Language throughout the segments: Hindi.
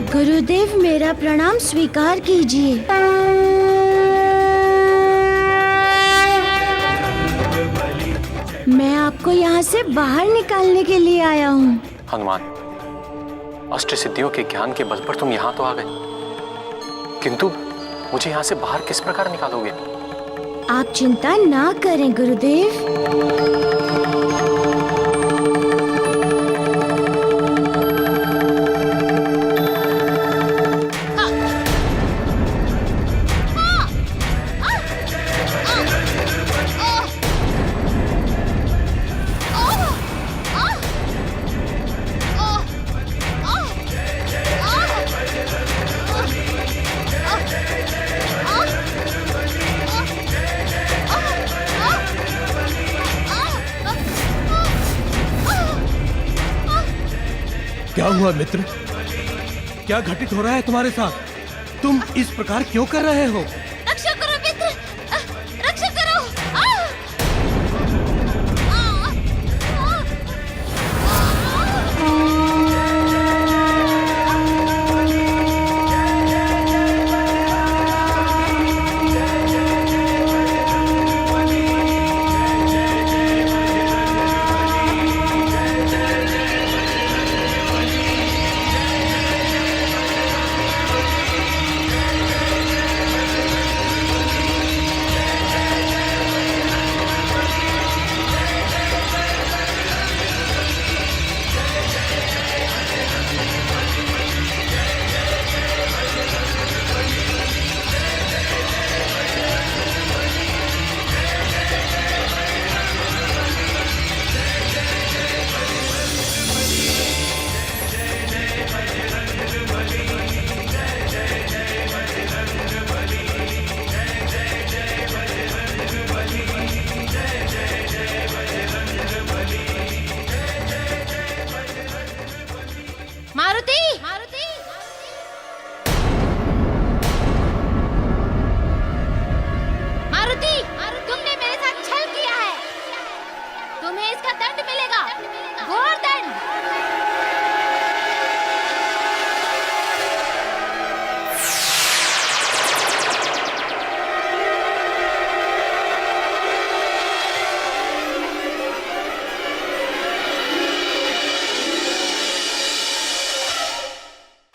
गुरुदेव, मेरा प्रणाम स्वीकार कीजिए। मैं आपको यहाँ से बाहर निकालने के लिए आया हूँ। हनुमान, अष्ट सिद्धियों के ज्ञान के बल पर तुम यहाँ तो आ गए, किंतु मुझे यहाँ से बाहर किस प्रकार निकालोगे? आप चिंता ना करें गुरुदेव। क्या हुआ मित्र? क्या घटित हो रहा है तुम्हारे साथ? तुम इस प्रकार क्यों कर रहे हो? रक्षा करो मित्र, रक्षा करो।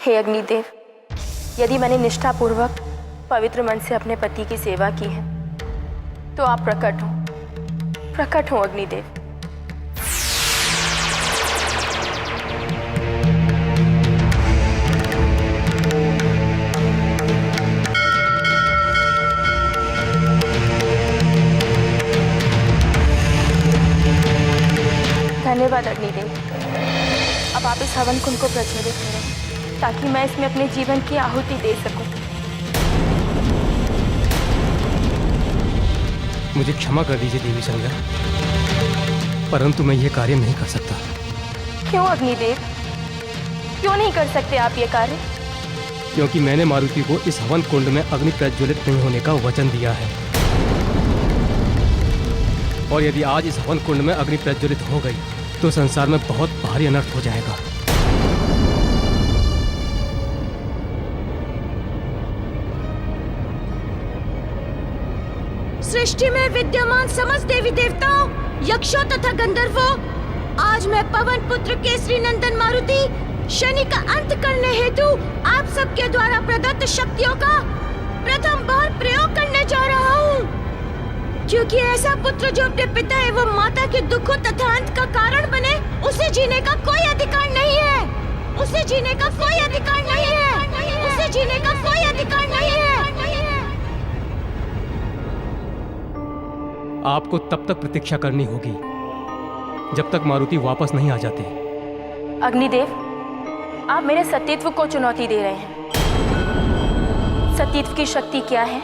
हे अग्निदेव, यदि मैंने निष्ठापूर्वक पवित्र मन से अपने पति की सेवा की है तो आप प्रकट हो अग्निदेव। धन्यवाद अग्निदेव। अब आप इस हवन कुंड को प्रज्वलित करें ताकि मैं इसमें अपने जीवन की आहुति दे सकूं। मुझे क्षमा कर दीजिए देवी संज्ञा, परंतु मैं ये कार्य नहीं कर सकता। क्यों अग्निदेव, क्यों नहीं कर सकते आप ये कार्य? क्योंकि मैंने मारुति को इस हवन कुंड में अग्नि प्रज्वलित नहीं होने का वचन दिया है, और यदि आज इस हवन कुंड में अग्नि प्रज्वलित हो गई तो संसार में बहुत भारी अनर्थ हो जाएगा। सृष्टि में विद्यमान समस्त देवी देवताओं, यक्षों तथा गंधर्वों, आज मैं पवन पुत्र केसरी नंदन मारुति शनि का अंत करने हेतु आप सबके द्वारा प्रदत्त शक्तियों का प्रथम बार प्रयोग करने जा रहा हूँ। क्योंकि ऐसा पुत्र जो अपने पिता एवं माता के दुखों तथा अंत का कारण बने, उसे जीने का कोई अधिकार नहीं है। उसे जीने का कोई अधिकार नहीं है। उसे जीने का कोई अधिकार नहीं है। आपको तब तक प्रतीक्षा करनी होगी जब तक मारुति वापस नहीं आ जाते। अग्निदेव, आप मेरे सतीत्व को चुनौती दे रहे हैं। सतीत्व की शक्ति क्या है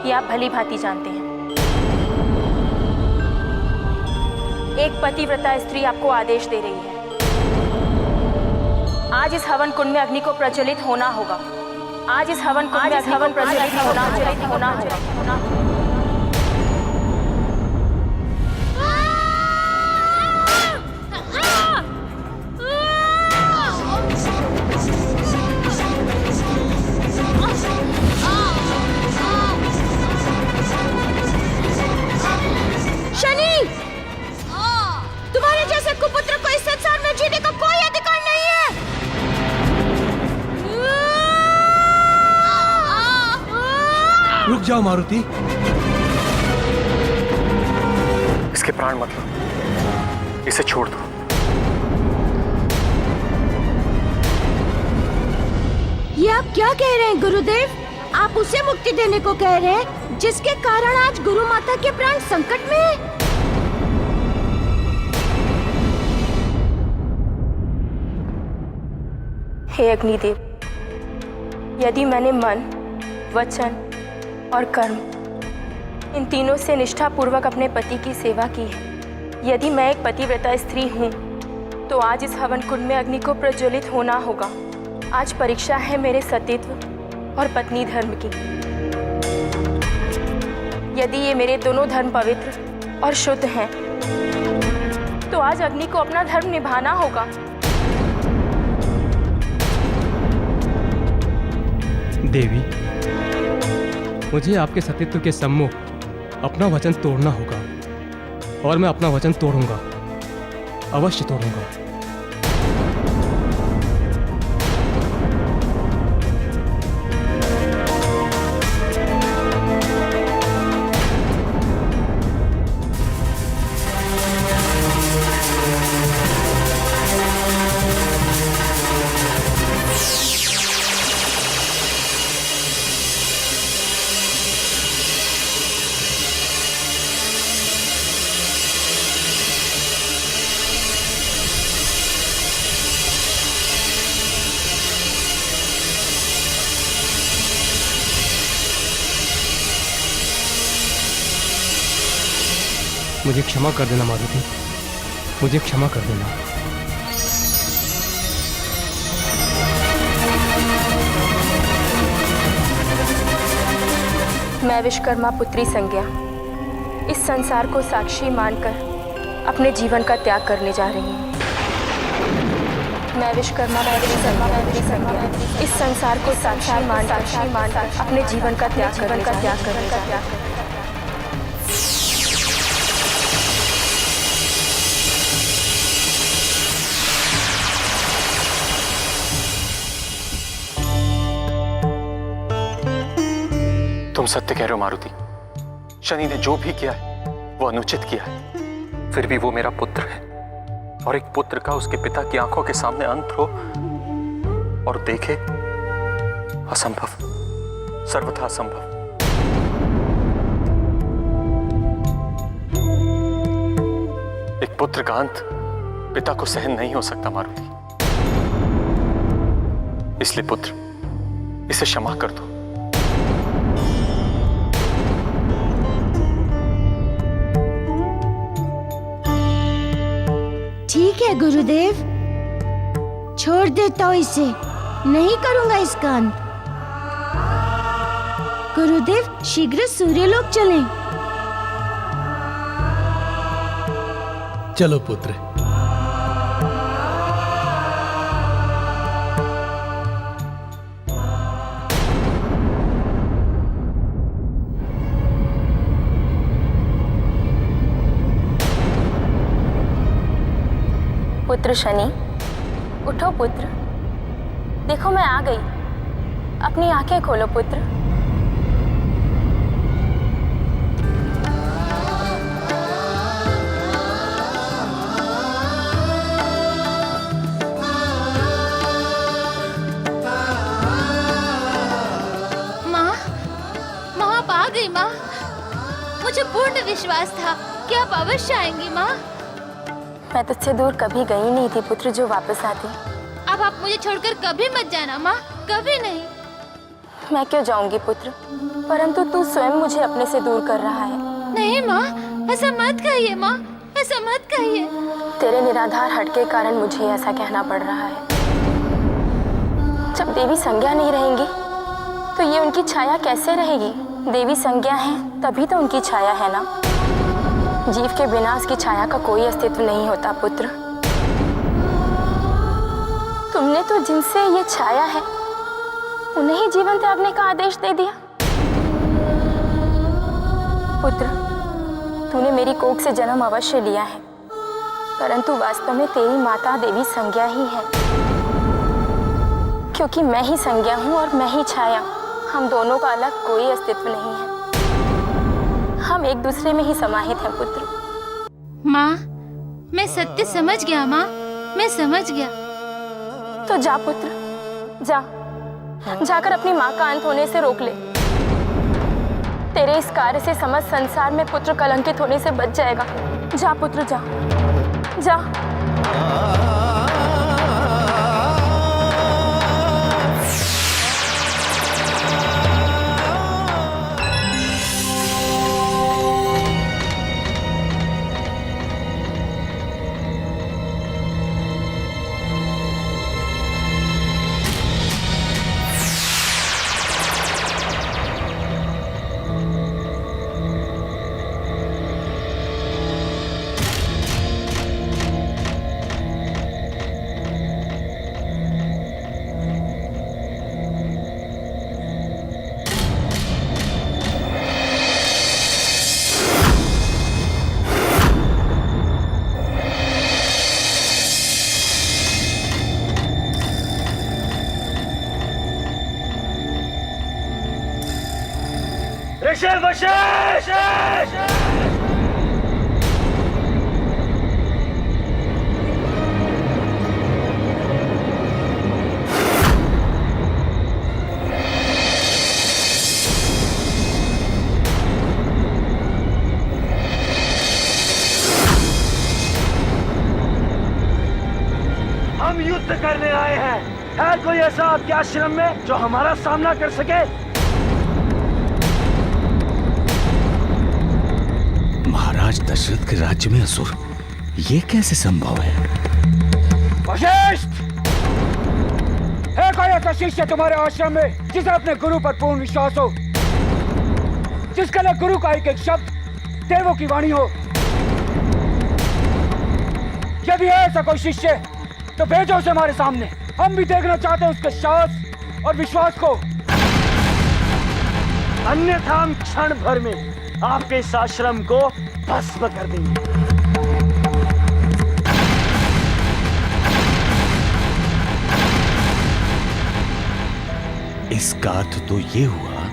ये आप भली भांति जानते हैं। एक पतिव्रता स्त्री आपको आदेश दे रही है। आज इस हवन कुंड में अग्नि को प्रज्वलित होना होगा। आज इस हवन कुंड में प्रज्वलित होना। जाओ मारुति। इसके प्राण मत लो, इसे छोड़ दो। ये आप क्या कह रहे हैं गुरुदेव? आप उसे मुक्ति देने को कह रहे हैं जिसके कारण आज गुरु माता के प्राण संकट में है? हे अग्निदेव, यदि मैंने मन, वचन और कर्म इन तीनों से निष्ठापूर्वक अपने पति की सेवा की है, यदि मैं एक पतिव्रता स्त्री हूँ, तो आज इस हवन कुंड में अग्नि को प्रज्वलित होना होगा। आज परीक्षा है मेरे सतीत्व और पत्नी धर्म की। यदि ये मेरे दोनों धर्म पवित्र और शुद्ध हैं, तो आज अग्नि को अपना धर्म निभाना होगा। देवी, मुझे आपके सतीत्व के सम्मुख अपना वचन तोड़ना होगा और मैं अपना वचन तोड़ूंगा, अवश्य तोड़ूंगा। मुझे क्षमा कर देना मारुति, मुझे क्षमा कर देना। मैं विश्वकर्मा पुत्री संज्ञा इस संसार को साक्षी मानकर अपने जीवन का त्याग करने जा रही हूँ। मैं विश्वकर्मा पुत्री संज्ञा इस संसार को साक्षी मानकर अपने जीवन का त्याग करने जा रही हूँ। तुम सत्य कह रहे हो मारुति। शनि ने जो भी किया है वो अनुचित किया है, फिर भी वो मेरा पुत्र है, और एक पुत्र का उसके पिता की आंखों के सामने अंत हो और देखे, असंभव, सर्वथा असंभव। एक पुत्र का अंत पिता को सहन नहीं हो सकता मारुति। इसलिए पुत्र, इसे क्षमा कर दो। ठीक है गुरुदेव, छोड़ देता हूँ इसे, नहीं करूंगा इसका अंत। गुरुदेव, शीघ्र सूर्यलोक चलें। चलो पुत्र। पुत्र शनि, उठो पुत्र, देखो मैं आ गई। अपनी आंखें खोलो पुत्र। माँ, माँ आप आ गई माँ। मुझे पूर्ण विश्वास था कि आप अवश्य आएंगी माँ। मैं तुझसे दूर कभी गई नहीं थी पुत्र जो वापस आती। अब आप मुझे छोड़कर कभी मत जाना माँ, कभी नहीं। मैं क्यों जाऊंगी पुत्र, परंतु तू स्वयं मुझे अपने से दूर कर रहा है। नहीं माँ, ऐसा मत कहिए माँ, ऐसा मत कहिए। तेरे निराधार हट के कारण मुझे ऐसा कहना पड़ रहा है। जब देवी संज्ञा नहीं रहेंगी तो ये उनकी छाया कैसे रहेगी? देवी संज्ञा है तभी तो उनकी छाया है ना। जीव के बिना उसकी छाया का कोई अस्तित्व नहीं होता पुत्र। तुमने तो जिनसे ये छाया है उन्हें ही जीवन त्यागने का आदेश दे दिया। पुत्र, तूने मेरी कोख से जन्म अवश्य लिया है, परंतु वास्तव में तेरी माता देवी संज्ञा ही है, क्योंकि मैं ही संज्ञा हूँ और मैं ही छाया। हम दोनों का अलग कोई अस्तित्व नहीं है। हम एक दूसरे में ही समाहित हैं पुत्र। माँ, मैं सत्य समझ गया माँ, मैं समझ गया। तो जा पुत्र, जा, जाकर अपनी माँ का अंत होने से रोक ले। तेरे इस कार्य से समस्त संसार में पुत्र कलंकित होने से बच जाएगा। जा पुत्र, जा, जा। हम युद्ध करने आए हैं। है कोई ऐसा आपके आश्रम में जो हमारा सामना कर सके? महाराज दशरथ के राज्य में असुर, ये कैसे संभव है? वशिष्ठ! है कोई ऐसा शिष्य तुम्हारे आश्रम में जिसे अपने गुरु पर पूर्ण विश्वास हो, जिसके लिए गुरु का एक एक शब्द देवों की वाणी हो? यदि है ऐसा कोई शिष्य तो भेजो उसे हमारे सामने। हम भी देखना चाहते हैं उसके साहस और विश्वास को। अन्यथा हम क्षण भर में आपके इस आश्रम को भस्म कर देंगे। इसका अर्थ तो ये हुआ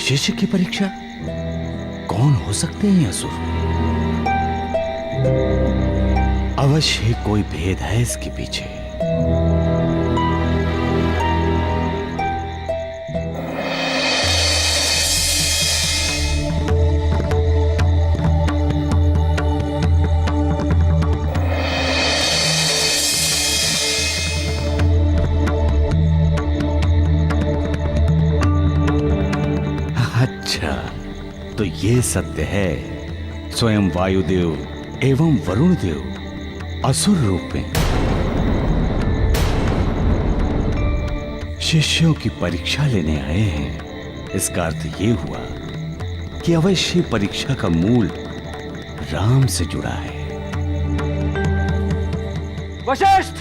शिष्य की परीक्षा। कौन हो सकते हैं असुर? अवश्य ही कोई भेद है इसके पीछे। अच्छा, तो ये सत्य है, स्वयं वायुदेव एवं वरुण देव असुर रूप में शिष्यों की परीक्षा लेने आए हैं। इसका अर्थ ये हुआ कि अवश्य परीक्षा का मूल राम से जुड़ा है। वशिष्ठ!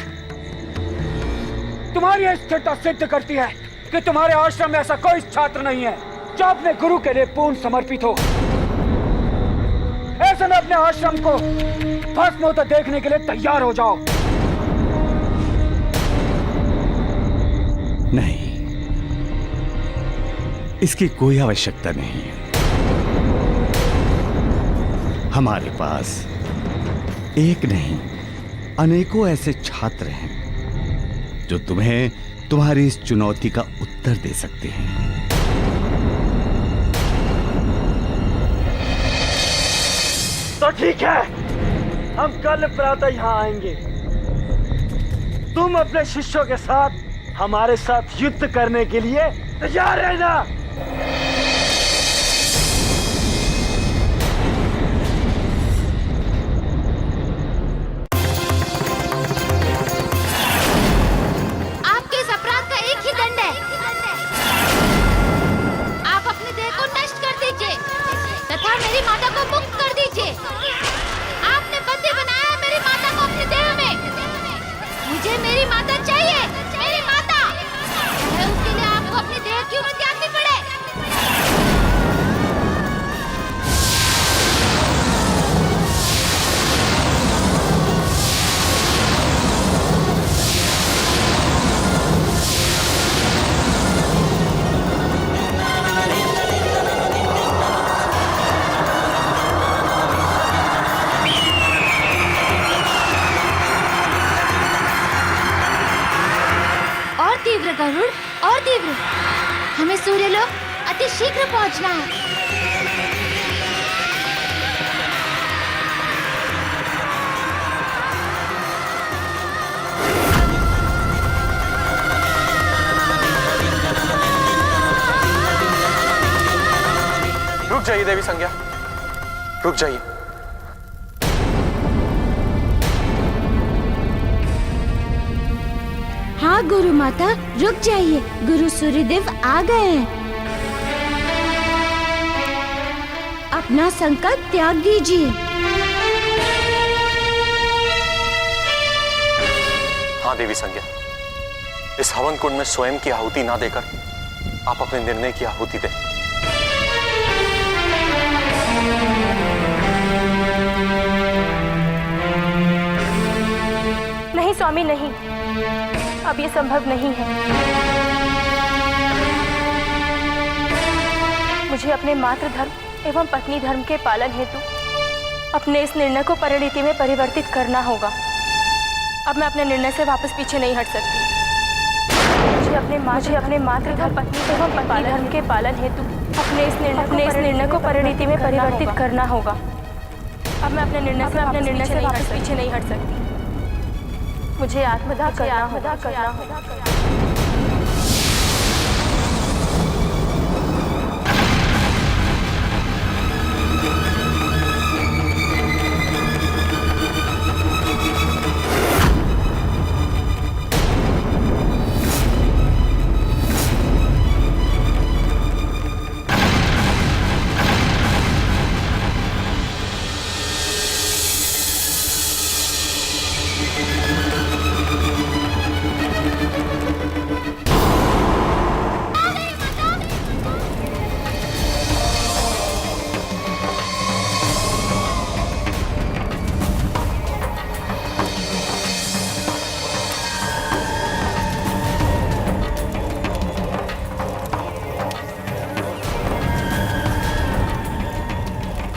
तुम्हारी यह स्थिरता सिद्ध करती है कि तुम्हारे आश्रम में ऐसा कोई छात्र नहीं है जो अपने गुरु के लिए पूर्ण समर्पित हो। ऐसे में अपने आश्रम को भस्म होता देखने के लिए तैयार हो जाओ। नहीं, इसकी कोई आवश्यकता नहीं है। हमारे पास एक नहीं अनेकों ऐसे छात्र हैं जो तुम्हें तुम्हारी इस चुनौती का उत्तर दे सकते हैं। तो ठीक है, हम कल प्रातः यहाँ आएंगे। तुम अपने शिष्यों के साथ हमारे साथ युद्ध करने के लिए तैयार रहना। आपके इस अपराध का एक ही दंड है। आप अपने देह को नष्ट कर दीजिए तथा मेरी माता को मुक्त कर दीजिए। आपने बंदी बनाया है मेरी माता को अपने देह में। मुझे मेरी माता चाहिए, मेरी माता। चाहे उसके लिए आपको अपने देह क्यों न त्यागनी पड़े। करुण और तीव्र। हमें सूर्यलोक अति शीघ्र पहुंचना है। रुक जाइए देवी संज्ञा, रुक जाइए। हाँ गुरु माता, रुक जाइए। गुरु सूर्यदेव आ गए हैं। अपना संकल्प त्याग दीजिए। हाँ देवी संज्ञा, इस हवन कुंड में स्वयं की आहुति ना देकर आप अपने निर्णय की आहुति दें। नहीं स्वामी, नहीं, अब ये संभव नहीं है। मुझे अपने मातृ धर्म एवं पत्नी धर्म के पालन हेतु अपने इस निर्णय को परिणति में परिवर्तित करना होगा। अब मैं अपने निर्णय से वापस पीछे नहीं हट सकती। मुझे अपने मातृ धर्म पत्नी एवं पत्नी धर्म के पालन हेतु अपने इस निर्णय को परिणति में परिवर्तित करना होगा। अब मैं अपने निर्णय से वापस पीछे नहीं हट सकती। मुझे आत्मदाह करना होगा।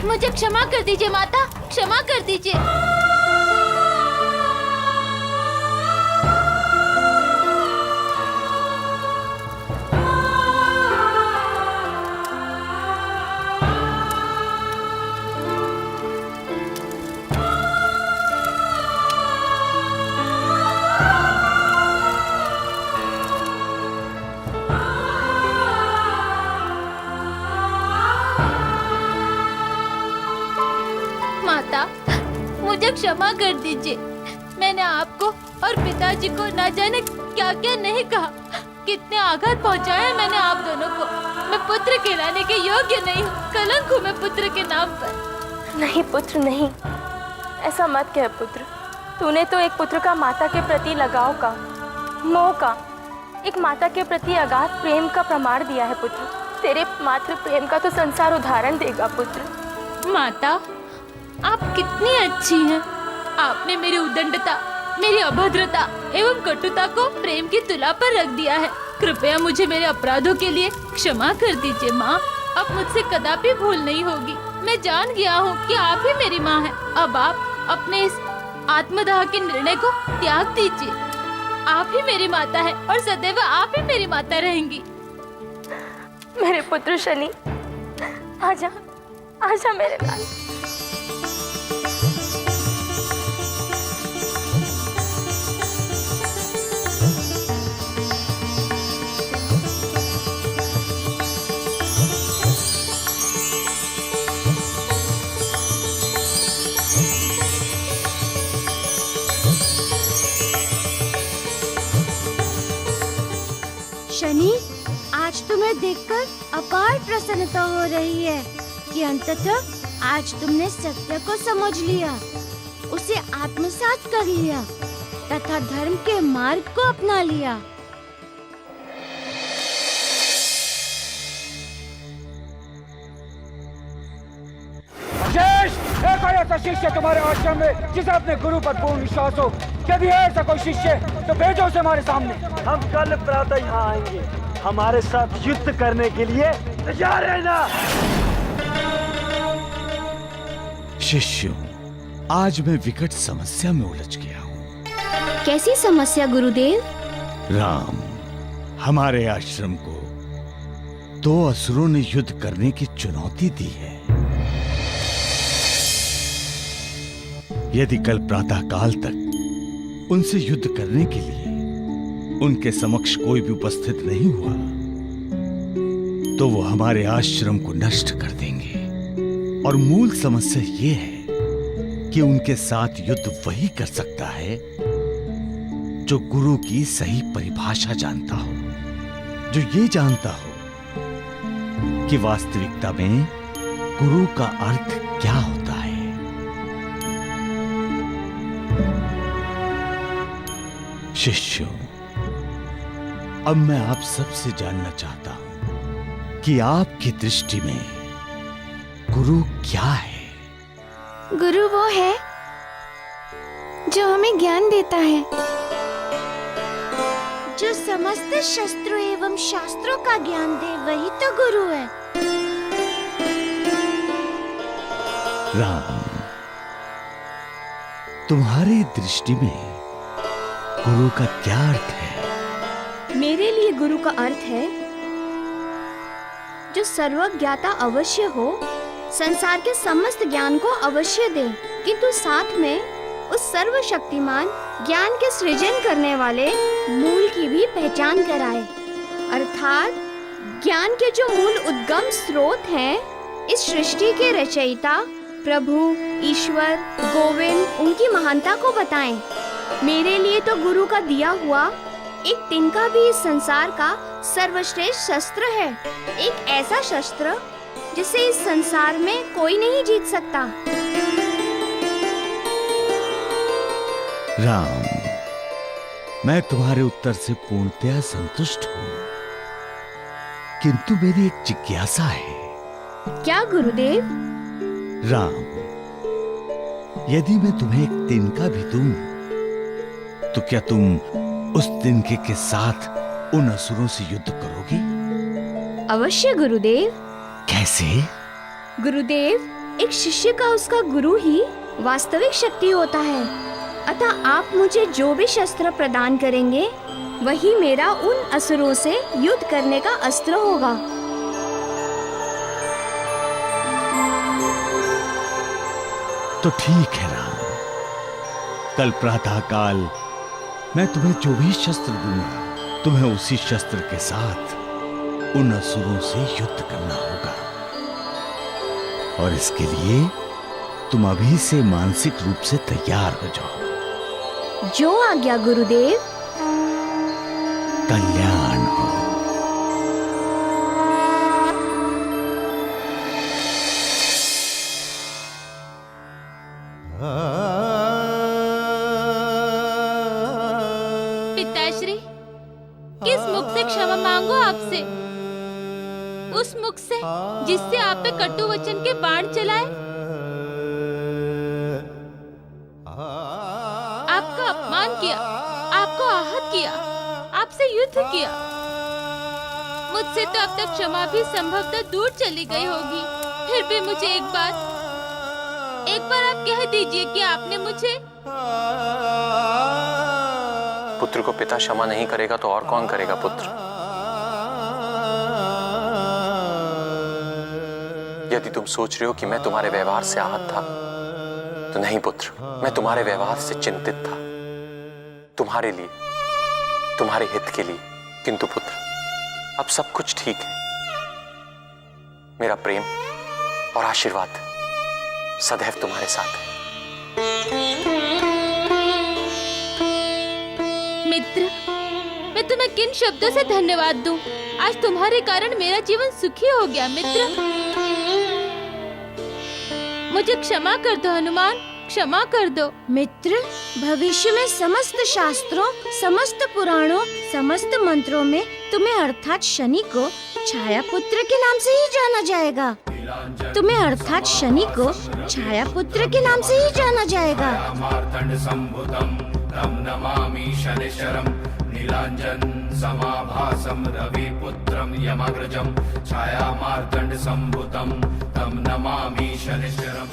मुझे क्षमा कर दीजिए माता, क्षमा कर दीजिए। मुझे क्षमा कर दीजिए। मैंने आपको और पिताजी को न जाने क्या क्या नहीं कहा, कितने आघात पहुंचाया मैंने आप दोनों को। मैं पुत्र कहलाने के योग्य नहीं हूँ, कलंक हूँ मैं पुत्र के नाम पर। नहीं पुत्र नहीं, ऐसा मत कह पुत्र। तूने तो एक पुत्र का माता के प्रति लगाव का, मोह का, एक माता के प्रति अगाध प्रेम का प्रमाण दिया है पुत्र। तेरे मातृ प्रेम का तो संसार उदाहरण देगा पुत्र। माता, आप कितनी अच्छी हैं। आपने मेरी उद्दंडता, मेरी अभद्रता एवं कटुता को प्रेम की तुला पर रख दिया है। कृपया मुझे मेरे अपराधों के लिए क्षमा कर दीजिए माँ। अब मुझसे कदापि भूल नहीं होगी। मैं जान गया हूँ कि आप ही मेरी माँ हैं। अब आप अपने इस आत्मदाह के निर्णय को त्याग दीजिए। आप ही मेरी माता है और सदैव आप ही मेरी माता रहेंगी। मेरे पुत्र शनि, आजा, आजा मेरे पास। शनि, आज तुम्हें देखकर अपार प्रसन्नता हो रही है कि अंततः आज तुमने सत्य को समझ लिया, उसे आत्मसात कर लिया तथा धर्म के मार्ग को अपना लिया। एक ऐसा शिष्य तुम्हारे आश्रम में जिसे अपने गुरु पर पूर्ण विश्वास हो। यदि है ऐसा कोई शिष्य तो भेजो उसे हमारे सामने। हम कल प्रातः यहाँ आएंगे। हमारे साथ युद्ध करने के लिए तैयार रहना। शिष्यों, आज मैं विकट समस्या में उलझ गया हूँ। कैसी समस्या गुरुदेव? राम, हमारे आश्रम को 2 असुरों ने युद्ध करने की चुनौती दी है। यदि कल प्रातःकाल तक उनसे युद्ध करने के लिए उनके समक्ष कोई भी उपस्थित नहीं हुआ तो वो हमारे आश्रम को नष्ट कर देंगे। और मूल समस्या ये है कि उनके साथ युद्ध वही कर सकता है जो गुरु की सही परिभाषा जानता हो, जो ये जानता हो कि वास्तविकता में गुरु का अर्थ क्या होता है। शिष्यों, अब मैं आप सबसे जानना चाहता हूं कि आपकी दृष्टि में गुरु क्या है? गुरु वो है जो हमें ज्ञान देता है, जो समस्त शस्त्रों एवं शास्त्रों का ज्ञान दे, वही तो गुरु है। राम, तुम्हारी दृष्टि में गुरु का क्या अर्थ है? मेरे लिए गुरु का अर्थ है जो सर्वज्ञाता अवश्य हो, संसार के समस्त ज्ञान को अवश्य दे, किंतु साथ में उस सर्वशक्तिमान ज्ञान के सृजन करने वाले मूल की भी पहचान कराए। अर्थात ज्ञान के जो मूल उद्गम स्रोत हैं, इस सृष्टि के रचयिता प्रभु, ईश्वर, गोविंद, उनकी महानता को बताएं। मेरे लिए तो गुरु का दिया हुआ एक तिनका भी इस संसार का सर्वश्रेष्ठ शस्त्र है, एक ऐसा शस्त्र जिसे इस संसार में कोई नहीं जीत सकता। राम, मैं तुम्हारे उत्तर से पूर्णतया संतुष्ट हूं, किंतु मेरी एक जिज्ञासा है। क्या गुरुदेव? राम, यदि मैं तुम्हें एक तिनका भी दूं, तो क्या तुम उस तिनके के साथ उन असुरों से युद्ध करोगी? अवश्य गुरुदेव। कैसे? गुरुदेव, एक शिष्य का उसका गुरु ही वास्तविक शक्ति होता है। अतः आप मुझे जो भी शस्त्र प्रदान करेंगे, वही मेरा उन असुरों से युद्ध करने का अस्त्र होगा। तो ठीक है राम, कल प्रातःकाल मैं तुम्हें जो भी शस्त्र दूंगा, तुम्हें उसी शस्त्र के साथ उन असुरों से युद्ध करना होगा। और इसके लिए तुम अभी से मानसिक रूप से तैयार हो जाओ। जो आज्ञा गुरुदेव। कल्याण हो। पिताश्री, किस मुख से क्षमा मांगो आपसे? उस मुख से जिससे आप पे कटु वचन के बाण चलाए, आपका अपमान किया, आपको आहत किया, आपसे युद्ध किया। मुझसे तो अब तक क्षमा भी संभवतः दूर चली गई होगी। फिर भी मुझे एक बार आप कह दीजिए कि आपने मुझे। पुत्र को पिता क्षमा नहीं करेगा तो और कौन करेगा पुत्र? यदि तुम सोच रहे हो कि मैं तुम्हारे व्यवहार से आहत था, तो नहीं पुत्र, मैं तुम्हारे व्यवहार से चिंतित था, तुम्हारे लिए, तुम्हारे हित के लिए। किंतु पुत्र, अब सब कुछ ठीक है। मेरा प्रेम और आशीर्वाद सदैव तुम्हारे साथ है। मित्र, मैं तुम्हें किन शब्दों से धन्यवाद दूं? आज तुम्हारे कारण मेरा जीवन सुखी हो गया। मित्र, मुझे क्षमा कर दो हनुमान, क्षमा कर दो। मित्र, भविष्य में समस्त शास्त्रों, समस्त पुराणों, समस्त मंत्रों में तुम्हें अर्थात शनि को छाया पुत्र के नाम से ही जाना जाएगा। तुम्हें अर्थात शनि को छाया पुत्र के नाम से ही जाना जाएगा। नीलांजन समाभासम रविपुत्रम यमग्रजम छाया मार्तंड संभुतम तम नमामि शनिश्चरम।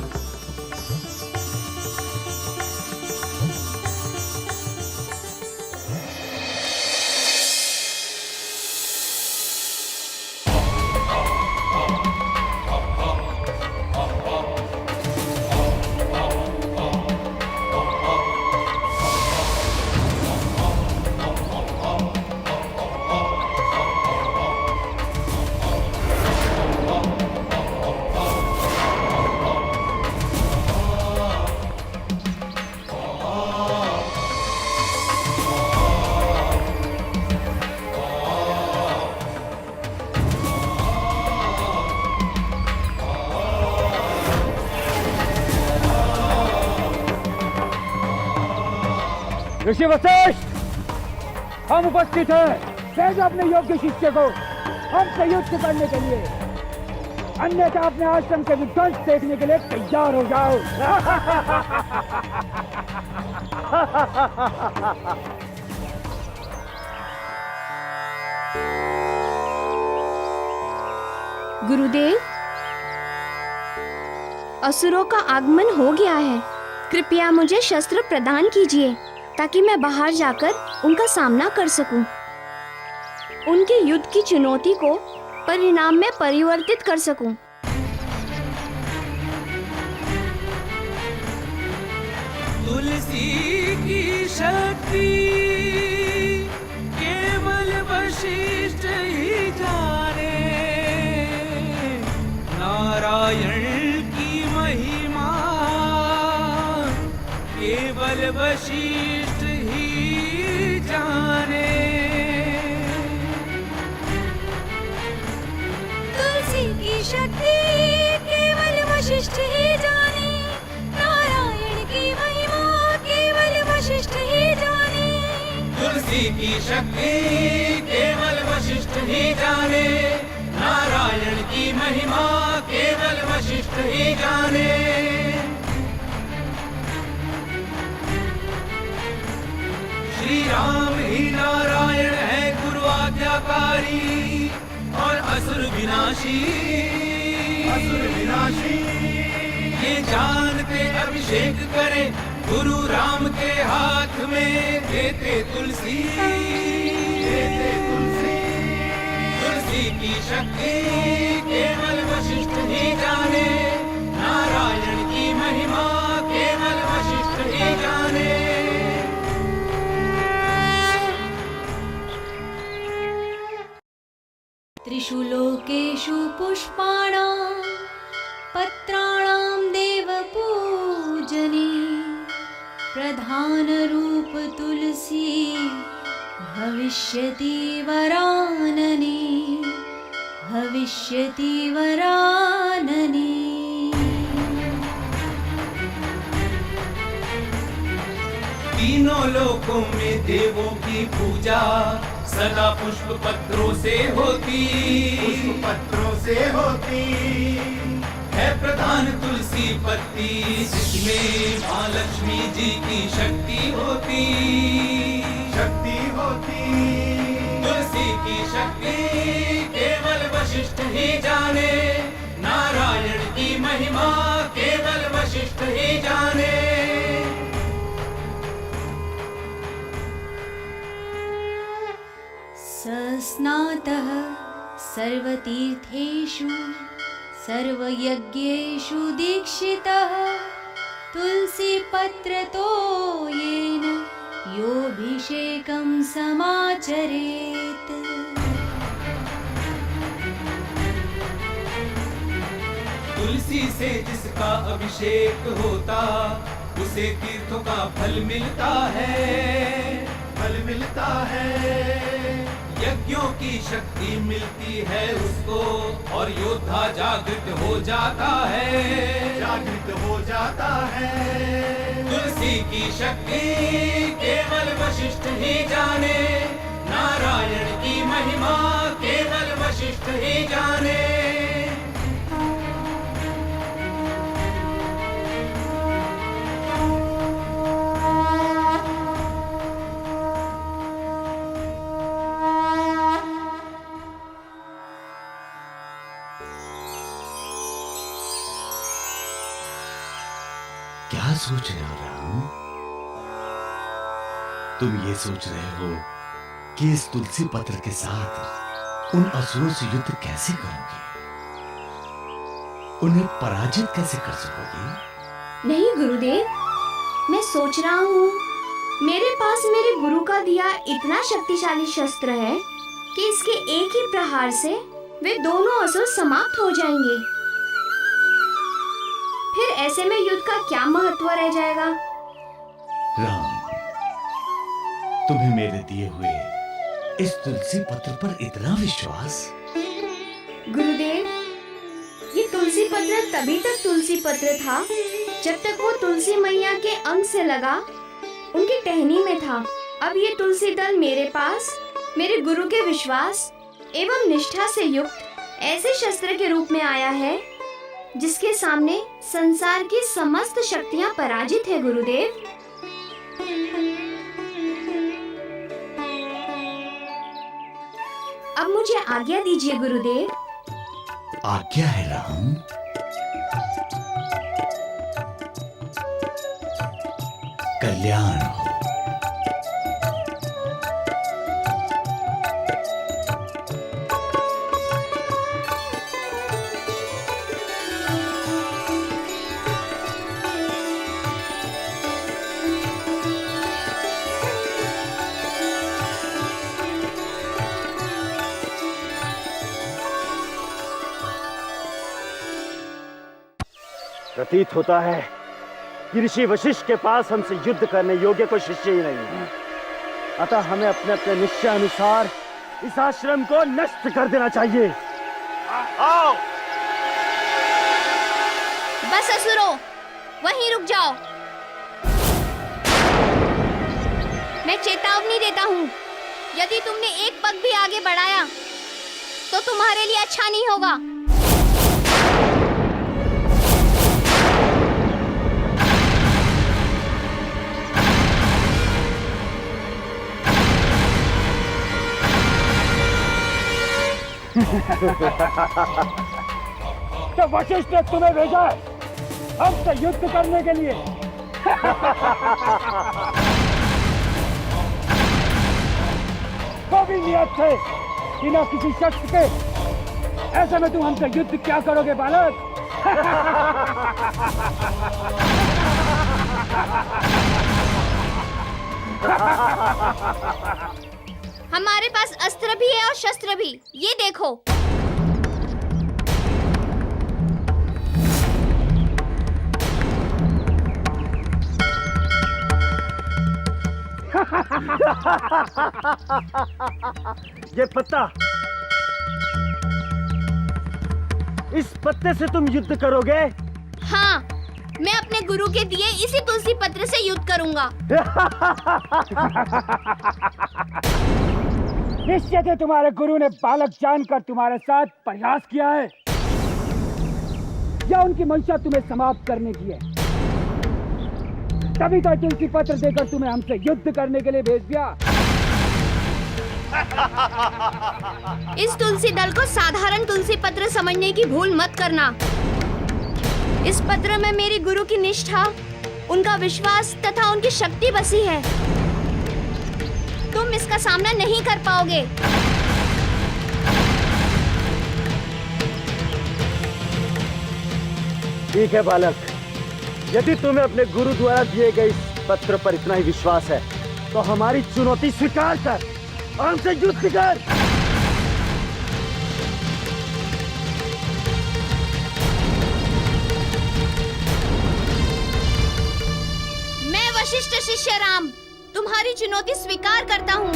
ऋषि वशिष्ठ, हम उपस्थित हैं। भेज अपने योग्य शिष्य को हमसे युद्ध करने के लिए, अन्यथा अपने आश्रम के विध्वंस देखने के लिए तैयार हो जाओ। गुरुदेव, असुरों का आगमन हो गया है। कृपया मुझे शस्त्र प्रदान कीजिए ताकि मैं बाहर जाकर उनका सामना कर सकूं। उनकी युद्ध की चुनौती को परिणाम में परिवर्तित कर सकूं। तुलसी की शक्ति केवल वशिष्ठ ही जाने, नारायण की महिमा केवल वशिष्ठ ही जाने। तुलसी की शक्ति केवल वशिष्ठ ही जाने, नारायण की महिमा केवल वशिष्ठ ही जाने। तुलसी की शक्ति केवल वशिष्ठ ही जाने, नारायण की महिमा केवल वशिष्ठ ही जाने। श्री राम ही नारायण है गुरु आज्ञाकारी और असुर विनाशी। ये जानते अभिषेक करें गुरु राम के हाथ में देते तुलसी। तुलसी की शक्ति केवल वशिष्ठ ही जाने, नारायण की महिमा केवल वशिष्ठ ही जाने। त्रिषु लोकेषु पुष्पाणां पत्राणां देव पूजने, प्रधानरूप तुलसी भविष्यति वरानने, भविष्यति वरानने। तीनों लोकों में देवों की पूजा सदा पुष्प पत्रों से होती, है प्रधान तुलसी पत्ती जिसमें माँ लक्ष्मी जी की शक्ति होती। तुलसी की शक्ति केवल वशिष्ठ ही जाने, नारायण की महिमा केवल वशिष्ठ ही जाने। सस्नातः सर्वतीर्थेषु सर्वयज्ञेषु दीक्षितः, तुलसीपत्रतो येन योऽभिषेकं समाचरेत्। तुलसी से जिसका अभिषेक होता उसे तीर्थों का फल मिलता है। यज्ञों की शक्ति मिलती है उसको और योद्धा जागृत हो जाता है। तुलसी की शक्ति केवल वशिष्ठ ही जाने, नारायण की महिमा केवल वशिष्ठ ही जाने। क्या सोच रहे हो राम? तुम ये सोच रहे हो कि इस तुलसी पत्र के साथ उन असुरों से युद्ध कैसे करोगे, उन्हें पराजित कैसे कर सकोगे? नहीं गुरुदेव, मैं सोच रहा हूँ मेरे पास मेरे गुरु का दिया इतना शक्तिशाली शस्त्र है कि इसके एक ही प्रहार से वे दोनों असुर समाप्त हो जाएंगे। फिर ऐसे में युद्ध का क्या महत्व रह जाएगा? राम, तुम्हें मेरे दिए हुए इस तुलसी पत्र पर इतना विश्वास? गुरुदेव, ये तुलसी पत्र तभी तक तुलसी पत्र था जब तक वो तुलसी मैया के अंग से लगा उनकी टहनी में था। अब ये तुलसी दल मेरे पास मेरे गुरु के विश्वास एवं निष्ठा से युक्त ऐसे शस्त्र के रूप में आया है जिसके सामने संसार की समस्त शक्तियां पराजित है गुरुदेव। अब मुझे आज्ञा दीजिए गुरुदेव। आज्ञा है राम। कल्याण हो। प्रतीत होता है कि ऋषि वशिष्ठ के पास हमसे युद्ध करने योग्य कोई शिष्य ही नहीं है। अतः हमें अपने अपने निश्चय अनुसार इस आश्रम को नष्ट कर देना चाहिए। आओ। बस असुरो, वहीं रुक जाओ। मैं चेतावनी देता हूँ, यदि तुमने एक पग भी आगे बढ़ाया तो तुम्हारे लिए अच्छा नहीं होगा। तो वशिष्ठ ने तुम्हें भेजा है हमसे युद्ध करने के लिए। वो भी नियत थे बिना किसी शस्त्र के। ऐसे में तुम हमसे युद्ध क्या करोगे बालक? हमारे पास अस्त्र भी है और शस्त्र भी, ये देखो। ये पत्ता, इस पत्ते से तुम युद्ध करोगे? हाँ, मैं अपने गुरु के दिए इसी तुलसी पत्र से युद्ध करूंगा। निश्चित है तुम्हारे गुरु ने बालक जानकर तुम्हारे साथ प्रयास किया है या उनकी मंशा तुम्हें समाप्त करने की है। तभी तो तुलसी पत्र देकर तुम्हें हमसे युद्ध करने के लिए भेज दिया। इस तुलसी दल को साधारण तुलसी पत्र समझने की भूल मत करना। इस पत्र में मेरी गुरु की निष्ठा, उनका विश्वास तथा उनकी शक्ति बसी है। तुम इसका सामना नहीं कर पाओगे। ठीक है बालक, यदि तुम्हें अपने गुरु द्वारा दिए गए इस पत्र पर इतना ही विश्वास है तो हमारी चुनौती स्वीकार कर और हमसे युद्ध कर। मैं वशिष्ठ शिष्य राम तुम्हारी चुनौती स्वीकार करता हूँ।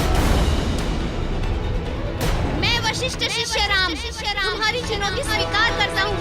मैं वशिष्ठ शिष्य राम तुम्हारी चुनौती स्वीकार करता हूँ।